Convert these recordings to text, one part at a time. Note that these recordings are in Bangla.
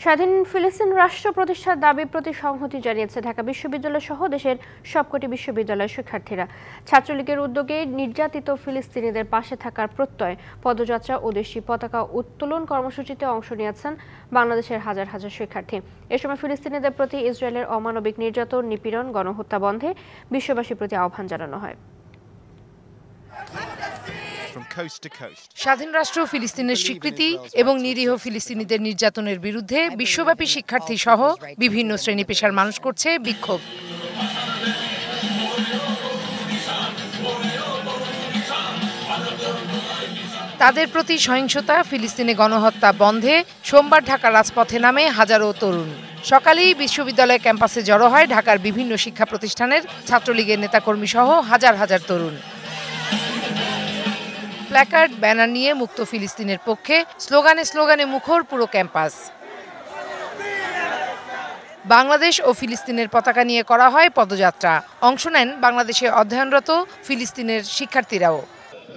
স্বাধীন ফিলিস্তিন রাষ্ট্র প্রতিষ্ঠার দাবি প্রতি সংহতি জানিয়েছে ঢাকা বিশ্ববিদ্যালয় সহ দেশের সবকটি বিশ্ববিদ্যালয়ের শিক্ষার্থীরা। ছাত্রলীগের উদ্যোগে নির্যাতিত ফিলিস্তিনিদের পাশে থাকার প্রত্যয় পদযাত্রা ও দেশি পতাকা উত্তোলন কর্মসূচিতে অংশ নিয়েছেন বাংলাদেশের হাজার হাজার শিক্ষার্থী। এ সময় ফিলিস্তিনিদের প্রতি ইসরায়েলের অমানবিক নির্যাতন, নিপীড়ন, গণহত্যা বন্ধে বিশ্ববাসীর প্রতি আহ্বান জানানো হয়। স্বাধীন রাষ্ট্র ফিলিস্তিনের স্বীকৃতি এবং নিরীহ ফিলিস্তিনিদের নির্যাতনের বিরুদ্ধে বিশ্বব্যাপী শিক্ষার্থী সহ বিভিন্ন শ্রেণী পেশার মানুষ করছে বিক্ষোভ। তাদের প্রতি সহিংসতা, ফিলিস্তিনে গণহত্যা বন্ধে সোমবার ঢাকার রাজপথে নামে হাজারো তরুণ। সকালেই বিশ্ববিদ্যালয় ক্যাম্পাসে জড়ো হয় ঢাকার বিভিন্ন শিক্ষা প্রতিষ্ঠানের ছাত্রলীগের নেতাকর্মী সহ হাজার হাজার তরুণ। প্ল্যাকার্ড, ব্যানার নিয়ে মুক্ত ফিলিস্তিনের পক্ষে স্লোগানে স্লোগানে মুখর পুরো ক্যাম্পাস। বাংলাদেশ ও ফিলিস্তিনের পতাকা নিয়ে করা হয় পদযাত্রা। অংশ নেন বাংলাদেশে অধ্যয়নরত ফিলিস্তিনের শিক্ষার্থীরাও।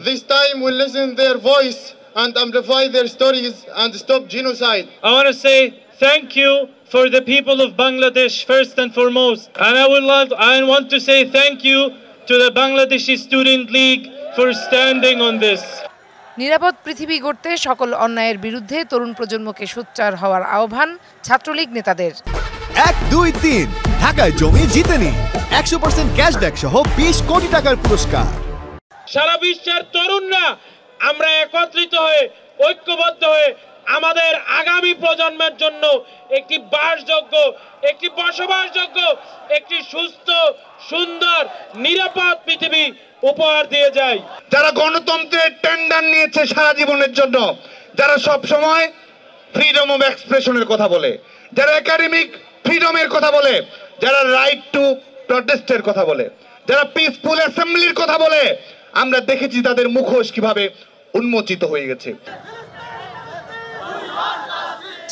This time we'll listen their voice and amplify their stories and stop genocide. I want to say thank you for the people of Bangladesh first and foremost. And I want to say thank you to the Bangladeshi Student League for standing on this. নিরাপদ পৃথিবী গড়তে সকল অন্যায়ের বিরুদ্ধে তরুণ প্রজন্মকে সোচ্চার হওয়ার আহ্বান ছাত্রলীগ নেতাদের। 1, 2, 3 ঢাকায় জমি জিতে নিন 100% ক্যাশব্যাক সহ 20 কোটি টাকার পুরস্কার। সারা বিশ্বের তরুণরা আমরা একত্রিত হয়ে ঐক্যবদ্ধ হয়ে আমাদের আগামী প্রজন্মের জন্য একটি বাসযোগ্য, একটি বসবাসযোগ্য, একটি সুস্থ, সুন্দর, নিরাপদ পৃথিবী উপহার দিয়ে যায়। যারা গণতন্ত্রের টেন্ডার নিয়েছে সারা জীবনের জন্য, যারা সব সময় ফ্রিডম অফ এক্সপ্রেশনের কথা বলে, যারা একাডেমিক ফ্রিডমের কথা বলে, যারা রাইট টু প্রটেস্টের কথা বলে, যারা পিসফুল অ্যাসেম্বলির কথা বলে, আমরা দেখেছি তাদের মুখোশ কিভাবে উন্মোচিত হয়ে গেছে।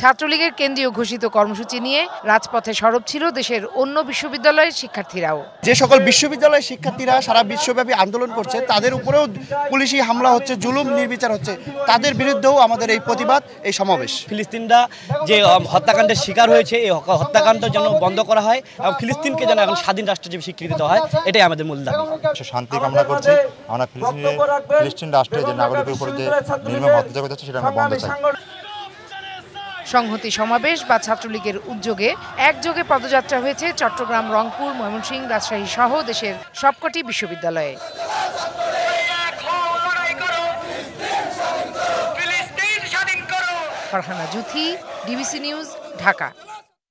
ছাত্রলীগের কেন্দ্রীয় ঘোষিত কর্মসূচি নিয়ে রাজপথে সরব ছিল দেশের অন্য বিশ্ববিদ্যালয়ের শিক্ষার্থীরাও। যে সকল বিশ্ববিদ্যালয়ের শিক্ষার্থীরা সারা বিশ্বব্যাপী আন্দোলন করছে, তাদের উপরেও পুলিশি হামলা হচ্ছে, জুলুম নির্বিচার হচ্ছে, তাদের বিরুদ্ধেও আমাদের এই প্রতিবাদ, এই সমাবেশ। ফিলিস্তিনরা যে হত্যাকাণ্ডের শিকার হয়েছে, এই হত্যাকাণ্ড যেন বন্ধ করা হয় এবং ফিলিস্তিনকে যেন এখন স্বাধীন রাষ্ট্র হিসেবে স্বীকৃতি দেওয়া হয়, এটাই আমাদের মূল দাবি। শান্তি কামনা করছি। আমরা ফিলিস্তিন রাষ্ট্রে যে নাগরিকের উপর যে নির্মম অত্যাচার হচ্ছে সেটা আমরা বন্ধ চাই। সংহতি সমাবেশ বা ছাত্রলীগের উদ্যোগে একযোগে পদযাত্রা হয়েছে চট্টগ্রাম, রংপুর, ময়মনসিংহ, রাজশাহী সহ দেশের সবকটি বিশ্ববিদ্যালয়ে। Farhana Juthi, DBC news, Dhaka.